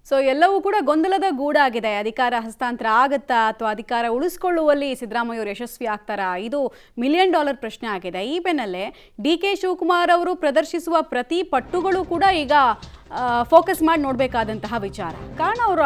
So ಎಲ್ಲವೂ ಕೂಡ ಗೊಂದಲದ ಗೂಡಾಗಿದೆ. ಅಧಿಕಾರ ಹಸ್ತಾಂತರ ಆಗುತ್ತಾ ಅಥವಾ ಅಧಿಕಾರ ಉಳಿಸ್ಕೊಳ್ಳುವಲ್ಲಿ ಸಿದ್ದರಾಮಯ್ಯ ಅವರು ಯಶಸ್ವಿ ಆಗ್ತಾರಾ? ಇದು $1,000,000 ಪ್ರಶ್ನೆ ಆಗಿದೆ. ಈ ಬೆನ್ನಲ್ಲೇ ಡಿ.ಕೆ. ಶಿವಕುಮಾರ್ ಅವರು ಪ್ರದರ್ಶಿಸುವ ಪ್ರತಿ ಪಟ್ಟುಗಳು ಕೂಡ ಈಗ ಫೋಕಸ್ ಮಾಡಿ ನೋಡಬೇಕಾದಂತಹ ವಿಚಾರ. ಕಾರಣ ಅವರ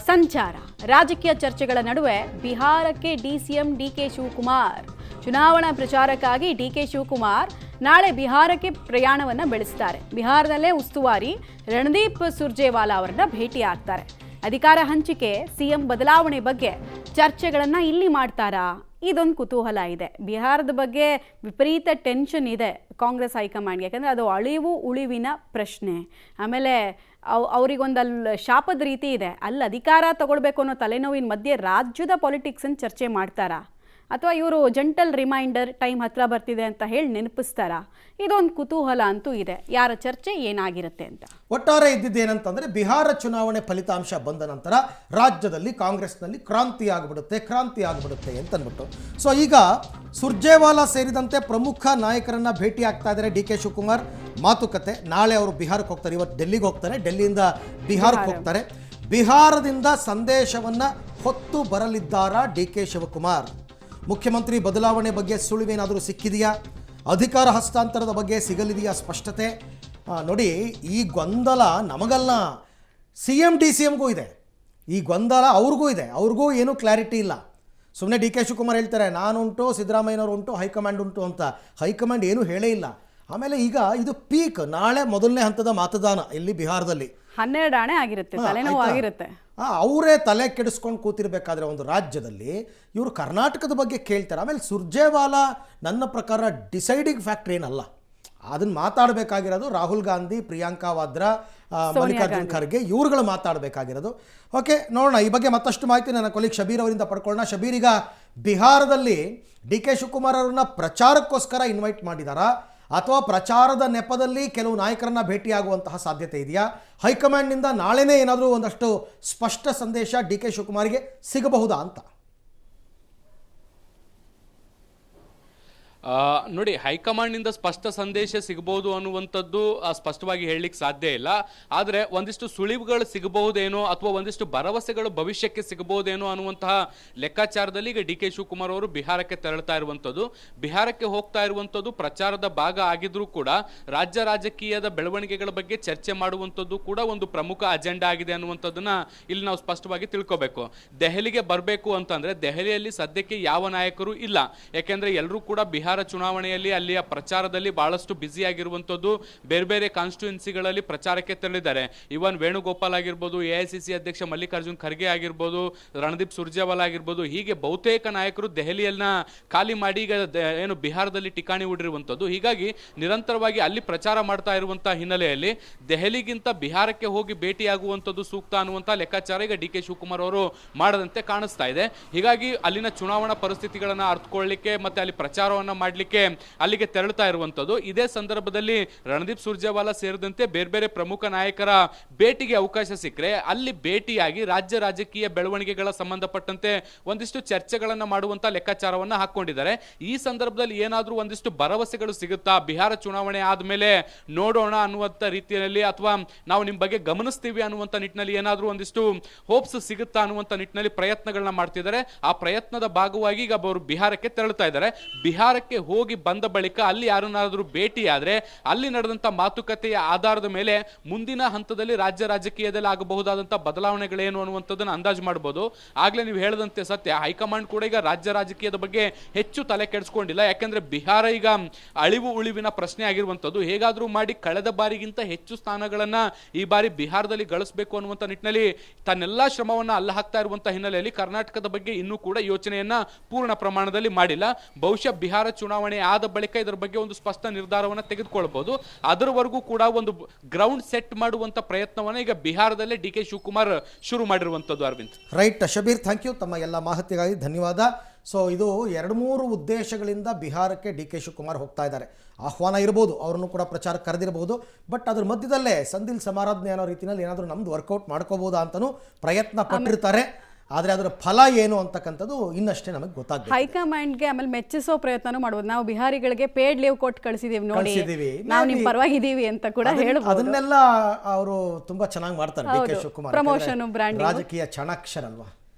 ಸಂಚಾರ ರಾಜಕೀಯ ಚರ್ಚೆಗಳ ನಡುವೆ ಬಿಹಾರಕ್ಕೆ ಡಿ.ಸಿ.ಎಂ ಡಿ.ಕೆ. ಶಿವಕುಮಾರ್ ಚುನಾವಣಾ ಪ್ರಚಾರಕ್ಕಾಗಿ ಡಿ.ಕೆ. ಶಿವಕುಮಾರ್ ನಾಳೆ ಬಿಹಾರಕ್ಕೆ ಪ್ರಯಾಣವನ್ನು ಬೆಳೆಸ್ತಾರೆ. ಬಿಹಾರದಲ್ಲೇ ಉಸ್ತುವಾರಿ ರಣದೀಪ್ ಸುರ್ಜೇವಾಲಾ ಅವರನ್ನ ಭೇಟಿ ಆಗ್ತಾರೆ. ಅಧಿಕಾರ ಹಂಚಿಕೆ, ಸಿಎಂ ಬದಲಾವಣೆ ಬಗ್ಗೆ ಚರ್ಚೆಗಳನ್ನು ಇಲ್ಲಿ ಮಾಡ್ತಾರಾ? ಇದೊಂದು ಕುತೂಹಲ ಇದೆ. ಬಿಹಾರದ ಬಗ್ಗೆ ವಿಪರೀತ ಟೆನ್ಷನ್ ಇದೆ ಕಾಂಗ್ರೆಸ್ ಹೈಕಮಾಂಡ್ಗೆ. ಯಾಕಂದರೆ ಅದು ಅಳಿವು ಉಳಿವಿನ ಪ್ರಶ್ನೆ. ಆಮೇಲೆ ಅವರಿಗೊಂದು ಅಲ್ಲಿ ಶಾಪದ ರೀತಿ ಇದೆ. ಅಲ್ಲಿ ಅಧಿಕಾರ ತಗೊಳ್ಬೇಕು ಅನ್ನೋ ತಲೆನೋವಿನ ಮಧ್ಯೆ ರಾಜ್ಯದ ಪಾಲಿಟಿಕ್ಸನ್ನು ಚರ್ಚೆ ಮಾಡ್ತಾರಾ ಅಥವಾ ಇವರು ಜಂಟಲ್ ರಿಮೈಂಡರ್ ಟೈಮ್ ಹತ್ರ ಬರ್ತಿದೆ ಅಂತ ಹೇಳಿ ನೆನಪಿಸ್ತಾರಾ? ಇದೊಂದು ಕುತೂಹಲ ಅಂತೂ ಇದೆ. ಯಾರ ಚರ್ಚೆ ಏನಾಗಿರುತ್ತೆ ಅಂತ. ಒಟ್ಟಾರೆ ಇದ್ದಿದ್ದೇನಂತಂದರೆ ಬಿಹಾರ ಚುನಾವಣೆ ಫಲಿತಾಂಶ ಬಂದ ನಂತರ ರಾಜ್ಯದಲ್ಲಿ ಕಾಂಗ್ರೆಸ್ನಲ್ಲಿ ಕ್ರಾಂತಿ ಆಗಿಬಿಡುತ್ತೆ ಅಂತಂದ್ಬಿಟ್ಟು. ಸೊ ಈಗ ಸುರ್ಜೇವಾಲಾ ಸೇರಿದಂತೆ ಪ್ರಮುಖ ನಾಯಕರನ್ನ ಭೇಟಿ ಆಗ್ತಾ ಇದ್ದಾರೆ ಡಿ.ಕೆ. ಶಿವಕುಮಾರ್. ಮಾತುಕತೆ ನಾಳೆ ಅವರು ಬಿಹಾರಕ್ಕೆ ಹೋಗ್ತಾರೆ. ಇವತ್ತು ಡೆಲ್ಲಿಗೆ ಹೋಗ್ತಾರೆ, ಡೆಲ್ಲಿಯಿಂದ ಬಿಹಾರಕ್ಕೆ ಹೋಗ್ತಾರೆ. ಬಿಹಾರದಿಂದ ಸಂದೇಶವನ್ನು ಹೊತ್ತು ಬರಲಿದ್ದಾರಾ ಡಿ.ಕೆ. ಶಿವಕುಮಾರ್? ಮುಖ್ಯಮಂತ್ರಿ ಬದಲಾವಣೆ ಬಗ್ಗೆ ಸುಳಿವೇನಾದರೂ ಸಿಕ್ಕಿದೆಯಾ? ಅಧಿಕಾರ ಹಸ್ತಾಂತರದ ಬಗ್ಗೆ ಸಿಗಲಿದೆಯಾ ಸ್ಪಷ್ಟತೆ? ನೋಡಿ, ಈ ಗೊಂದಲ ನಮಗಲ್ಲ, ಸಿ.ಎಂ ಡಿ.ಸಿ.ಎಂಗೂ ಇದೆ. ಈ ಗೊಂದಲ ಅವ್ರಿಗೂ ಇದೆ. ಅವ್ರಿಗೂ ಏನೂ ಕ್ಲಾರಿಟಿ ಇಲ್ಲ. ಸುಮ್ಮನೆ ಡಿ.ಕೆ. ಶಿವಕುಮಾರ್ ಹೇಳ್ತಾರೆ ನಾನುಂಟು, ಸಿದ್ದರಾಮಯ್ಯನವರು ಉಂಟು, ಹೈಕಮಾಂಡ್ ಉಂಟು ಅಂತ. ಹೈಕಮಾಂಡ್ ಏನೂ ಹೇಳೇ ಇಲ್ಲ. ಆಮೇಲೆ ಈಗ ಇದು ಪೀಕ್, ನಾಳೆ ಮೊದಲನೇ ಹಂತದ ಮತದಾನ ಇಲ್ಲಿ ಬಿಹಾರದಲ್ಲಿ 12 ಆಣೆ ಆಗಿರುತ್ತೆ, ತಲೆನೋವು ಆಗಿರುತ್ತೆ. ಅವರೇ ತಲೆ ಕೆಡಿಸ್ಕೊಂಡು ಕೂತಿರ್ಬೇಕಾದ್ರೆ ಒಂದು ರಾಜ್ಯದಲ್ಲಿ ಇವರು ಕರ್ನಾಟಕದ ಬಗ್ಗೆ ಕೇಳ್ತಾರೆ. ಆಮೇಲೆ ಸುರ್ಜೇವಾಲಾ ನನ್ನ ಪ್ರಕಾರ ಡಿಸೈಡಿಂಗ್ ಫ್ಯಾಕ್ಟರ್ ಏನಲ್ಲ. ಅದನ್ನು ಮಾತಾಡಬೇಕಾಗಿರೋದು ರಾಹುಲ್ ಗಾಂಧಿ, ಪ್ರಿಯಾಂಕಾ ವಾದ್ರಾ, ಮಲ್ಲಿಕಾರ್ಜುನ್ ಖರ್ಗೆ, ಇವ್ರುಗಳು ಮಾತಾಡಬೇಕಾಗಿರೋದು. ಓಕೆ, ನೋಡೋಣ. ಈ ಬಗ್ಗೆ ಮತ್ತಷ್ಟು ಮಾಹಿತಿ ನನ್ನ ಕೊಲೀಗ್ ಶಬೀರ್ ಅವರಿಂದ ಪಡ್ಕೊಳ್ಳೋಣ. ಶಬೀರ್, ಈಗ ಬಿಹಾರದಲ್ಲಿ ಡಿ.ಕೆ. ಶಿವಕುಮಾರ್ ಅವರನ್ನ ಪ್ರಚಾರಕ್ಕೋಸ್ಕರ ಇನ್ವೈಟ್ ಮಾಡಿದಾರಾ ಅಥವಾ ಪ್ರಚಾರದ ನೆಪದಲ್ಲಿ ಕೆಲವು ನಾಯಕರನ್ನ ಭೇಟಿಯಾಗುವಂತಹ ಸಾಧ್ಯತೆ ಇದೆಯಾ? ಹೈಕಮಾಂಡ್ನಿಂದ ನಾಳೆನೇ ಏನಾದರೂ ಒಂದಷ್ಟು ಸ್ಪಷ್ಟ ಸಂದೇಶ ಡಿ.ಕೆ. ಶಿವಕುಮಾರ್ಗೆ ಸಿಗಬಹುದಾ ಅಂತ? ನೋಡಿ, ಹೈಕಮಾಂಡ್ನಿಂದ ಸ್ಪಷ್ಟ ಸಂದೇಶ ಸಿಗಬಹುದು ಅನ್ನುವಂಥದ್ದು ಸ್ಪಷ್ಟವಾಗಿ ಹೇಳಲಿಕ್ಕೆ ಸಾಧ್ಯ ಇಲ್ಲ. ಆದರೆ ಒಂದಿಷ್ಟು ಸುಳಿವುಗಳು ಸಿಗಬಹುದೇನೋ ಅಥವಾ ಒಂದಿಷ್ಟು ಭರವಸೆಗಳು ಭವಿಷ್ಯಕ್ಕೆ ಸಿಗಬಹುದೇನೋ ಅನ್ನುವಂತಹ ಲೆಕ್ಕಾಚಾರದಲ್ಲಿ ಈಗ ಡಿ.ಕೆ. ಶಿವಕುಮಾರ್ ಅವರು ಬಿಹಾರಕ್ಕೆ ತೆರಳುತ್ತಾ ಇರುವಂಥದ್ದು. ಬಿಹಾರಕ್ಕೆ ಹೋಗ್ತಾ ಇರುವಂಥದ್ದು ಪ್ರಚಾರದ ಭಾಗ ಆಗಿದ್ರೂ ಕೂಡ ರಾಜ್ಯ ರಾಜಕೀಯದ ಬೆಳವಣಿಗೆಗಳ ಬಗ್ಗೆ ಚರ್ಚೆ ಮಾಡುವಂಥದ್ದು ಕೂಡ ಒಂದು ಪ್ರಮುಖ ಅಜೆಂಡಾ ಆಗಿದೆ ಅನ್ನುವಂಥದ್ದನ್ನ ಇಲ್ಲಿ ನಾವು ಸ್ಪಷ್ಟವಾಗಿ ತಿಳ್ಕೋಬೇಕು. ದೆಹಲಿಗೆ ಬರಬೇಕು ಅಂತಂದ್ರೆ ದೆಹಲಿಯಲ್ಲಿ ಸದ್ಯಕ್ಕೆ ಯಾವ ನಾಯಕರು ಇಲ್ಲ. ಯಾಕೆಂದ್ರೆ ಎಲ್ಲರೂ ಕೂಡ ಬಿಹಾರ ಚುನಾವಣೆಯಲ್ಲಿ ಅಲ್ಲಿಯ ಪ್ರಚಾರದಲ್ಲಿ ಬಹಳಷ್ಟು ಬ್ಯುಸಿ ಆಗಿರುವಂತದ್ದು. ಬೇರೆ ಬೇರೆ ಕಾನ್ಸ್ಟಿಟ್ಯೂನ್ಸಿಗಳಲ್ಲಿ ಪ್ರಚಾರಕ್ಕೆ ತೆರಳಿದ್ದಾರೆ. ಇವನ್ ವೇಣುಗೋಪಾಲ್ ಆಗಿರ್ಬೋದು, ಎಐಸಿಸಿ ಅಧ್ಯಕ್ಷ ಮಲ್ಲಿಕಾರ್ಜುನ್ ಖರ್ಗೆ ಆಗಿರ್ಬೋದು, ರಣದೀಪ್ ಸುರ್ಜೇವಾಲಾ ಆಗಿರ್ಬೋದು, ಹೀಗೆ ಬಹುತೇಕ ನಾಯಕರು ದೆಹಲಿಯನ್ನ ಖಾಲಿ ಮಾಡಿ ಈಗ ಏನು ಬಿಹಾರದಲ್ಲಿ ಠಿಕಾಣಿ ಹೂಡಿರುವಂತದ್ದು. ಹೀಗಾಗಿ ನಿರಂತರವಾಗಿ ಅಲ್ಲಿ ಪ್ರಚಾರ ಮಾಡ್ತಾ ಇರುವಂತಹ ಹಿನ್ನೆಲೆಯಲ್ಲಿ ದೆಹಲಿಗಿಂತ ಬಿಹಾರಕ್ಕೆ ಹೋಗಿ ಭೇಟಿಯಾಗುವಂಥದ್ದು ಸೂಕ್ತ ಅನ್ನುವಂತಹ ಲೆಕ್ಕಾಚಾರ ಈಗ ಡಿ.ಕೆ. ಶಿವಕುಮಾರ್ ಅವರು ಮಾಡದಂತೆ ಕಾಣಿಸ್ತಾ ಇದೆ. ಹೀಗಾಗಿ ಅಲ್ಲಿನ ಚುನಾವಣಾ ಪರಿಸ್ಥಿತಿಗಳನ್ನ ಅರ್ಥಕೊಳ್ಳಿಕ್ಕೆ ಮತ್ತೆ ಅಲ್ಲಿ ಪ್ರಚಾರವನ್ನ ಮಾಡಲಿಕ್ಕೆ ಅಲ್ಲಿಗೆ ತೆರಳುತ್ತಾ ಇರುವಂತದ್ದು. ಇದೇ ಸಂದರ್ಭದಲ್ಲಿ ರಣದೀಪ್ ಸುರ್ಜೇವಾಲಾ ಸೇರಿದಂತೆ ಬೇರೆ ಬೇರೆ ಪ್ರಮುಖ ನಾಯಕರ ಭೇಟಿಗೆ ಅವಕಾಶ ಸಿಕ್ಕರೆ ಅಲ್ಲಿ ಭೇಟಿಯಾಗಿ ರಾಜ್ಯ ರಾಜಕೀಯ ಬೆಳವಣಿಗೆಗಳ ಸಂಬಂಧಪಟ್ಟಂತೆ ಒಂದಿಷ್ಟು ಚರ್ಚೆಗಳನ್ನ ಮಾಡುವಂತ ಲೆಕ್ಕಾಚಾರವನ್ನ ಹಾಕೊಂಡಿದ್ದಾರೆ. ಈ ಸಂದರ್ಭದಲ್ಲಿ ಏನಾದ್ರೂ ಒಂದಿಷ್ಟು ಭರವಸೆಗಳು ಸಿಗುತ್ತಾ, ಬಿಹಾರ ಚುನಾವಣೆ ಆದ್ಮೇಲೆ ನೋಡೋಣ ಅನ್ನುವಂತ ರೀತಿಯಲ್ಲಿ ಅಥವಾ ನಾವು ನಿಮ್ ಬಗ್ಗೆ ಗಮನಿಸ್ತೀವಿ ಅನ್ನುವಂತ ನಿಟ್ಟಿನಲ್ಲಿ ಏನಾದ್ರೂ ಒಂದಿಷ್ಟು ಹೋಪ್ಸ್ ಸಿಗುತ್ತಾ ಅನ್ನುವಂತ ನಿಟ್ಟಿನಲ್ಲಿ ಪ್ರಯತ್ನಗಳನ್ನ ಮಾಡ್ತಿದ್ದಾರೆ. ಆ ಪ್ರಯತ್ನದ ಭಾಗವಾಗಿ ಈಗ ಅವರು ಬಿಹಾರಕ್ಕೆ ತೆರಳುತ್ತಾ ಇದ್ದಾರೆ. ಬಿಹಾರಕ್ಕೆ ಹೋಗಿ ಬಂದ ಬಳಿಕ ಅಲ್ಲಿ ಯಾರನ್ನಾದ್ರೂ ಭೇಟಿಯಾದ್ರೆ ಅಲ್ಲಿ ನಡೆದಂತ ಮಾತುಕತೆಯ ಆಧಾರದ ಮೇಲೆ ಮುಂದಿನ ಹಂತದಲ್ಲಿ ರಾಜ್ಯ ರಾಜಕೀಯದಲ್ಲಿ ಆಗಬಹುದಾದಂತಹ ಬದಲಾವಣೆಗಳೇನು ಅನ್ನುವಂಥದ್ದನ್ನು ಅಂದಾಜು ಮಾಡಬಹುದು. ಆಗ್ಲೇ ನೀವು ಹೇಳದಂತೆ ಸತ್ಯ, ಹೈಕಮಾಂಡ್ ಕೂಡ ಈಗ ರಾಜ್ಯ ರಾಜಕೀಯದ ಬಗ್ಗೆ ಹೆಚ್ಚು ತಲೆ ಕೆಡಿಸ್ಕೊಂಡಿಲ್ಲ. ಯಾಕಂದ್ರೆ ಬಿಹಾರ ಈಗ ಅಳಿವು ಉಳಿವಿನ ಪ್ರಶ್ನೆ ಆಗಿರುವಂತದ್ದು. ಹೇಗಾದ್ರೂ ಮಾಡಿ ಕಳೆದ ಬಾರಿಗಿಂತ ಹೆಚ್ಚು ಸ್ಥಾನಗಳನ್ನ ಈ ಬಾರಿ ಬಿಹಾರದಲ್ಲಿ ಗಳಿಸಬೇಕು ಅನ್ನುವಂತ ನಿಟ್ಟಿನಲ್ಲಿ ತನ್ನೆಲ್ಲಾ ಶ್ರಮವನ್ನ ಅಲ್ಲ ಹಾಕ್ತಾ ಇರುವಂತಹ ಹಿನ್ನೆಲೆಯಲ್ಲಿ ಕರ್ನಾಟಕದ ಬಗ್ಗೆ ಇನ್ನೂ ಕೂಡ ಯೋಚನೆಯನ್ನ ಪೂರ್ಣ ಪ್ರಮಾಣದಲ್ಲಿ ಮಾಡಿಲ್ಲ. ಬಹುಶಃ ಬಿಹಾರ ಚುನಾವಣೆ ಆದ ಬಳಿಕ ಇದರ ಬಗ್ಗೆ ಒಂದು ಸ್ಪಷ್ಟ ನಿರ್ಧಾರವನ್ನು ತೆಗೆದುಕೊಳ್ಳಬಹುದು. ಅದರವರೆಗೂ ಕೂಡ ಒಂದು ಗ್ರೌಂಡ್ ಸೆಟ್ ಮಾಡುವಂತ ಪ್ರಯತ್ನವನ್ನ ಈಗ ಬಿಹಾರದಲ್ಲೇ ಡಿ.ಕೆ. ಶಿವಕುಮಾರ್ ಶುರು ಮಾಡಿರುವಂತದ್ದು. Aravind, right. Shabir, thank you. ತಮ್ಮ ಎಲ್ಲ ಮಾಹಿತಿಗಾಗಿ ಧನ್ಯವಾದ. ಸೊ ಇದು 2-3 ಉದ್ದೇಶಗಳಿಂದ ಬಿಹಾರಕ್ಕೆ ಡಿ.ಕೆ. ಶಿವಕುಮಾರ್ ಹೋಗ್ತಾ ಇದ್ದಾರೆ. ಆಹ್ವಾನ ಇರ್ಬೋದು, ಅವ್ರನ್ನು ಕೂಡ ಪ್ರಚಾರಕ್ಕೆ ಕರೆದಿರಬಹುದು. ಬಟ್ ಅದ್ರ ಮಧ್ಯದಲ್ಲೇ ಸಂದಿಲ್ ಸಮಾರಾಧನೆ ಅನ್ನೋ ರೀತಿಯಲ್ಲಿ ಏನಾದರೂ ನಮ್ದು ವರ್ಕೌಟ್ ಮಾಡ್ಕೋಬಹುದಾ ಅಂತಲೂ ಪ್ರಯತ್ನ ಪಟ್ಟಿರ್ತಾರೆ. ಆದರೆ ಅದರ ಫಲ ಏನು ಅಂತಕ್ಕಂಥದ್ದು ಇನ್ನಷ್ಟೇ ನಮಗೆ ಗೊತ್ತಾಗ್ಬೇಕು. ಹೈಕಮಾಂಡ್ಗೆ ಆಮೇಲೆ ಮೆಚ್ಚಿಸೋ ಪ್ರಯತ್ನನೂ ಮಾಡ್ಬೋದು. ನಾವು ಬಿಹಾರಿಗಳಿಗೆ ಪೇಡ್ ಲೀವ್ ಕೊಟ್ಟು ಕಳಿಸಿದೀವಿ ನೋಡಿ, ಕಳ್ಸಿದೀವಿ. ನಾವು ನಿಮ್ ಪರವಾಗಿದ್ದೀವಿ ಅಂತ ಕೂಡ ಹೇಳ್ಬೋದು. ಅದನ್ನೆಲ್ಲ ಅವರು ತುಂಬಾ ಚೆನ್ನಾಗಿ ಮಾಡ್ತಾರೆ D K Shivakumar. Promotion, branding, ರಾಜಕೀಯ ಚಾಣಾಕ್ಷರಲ್ವಾ.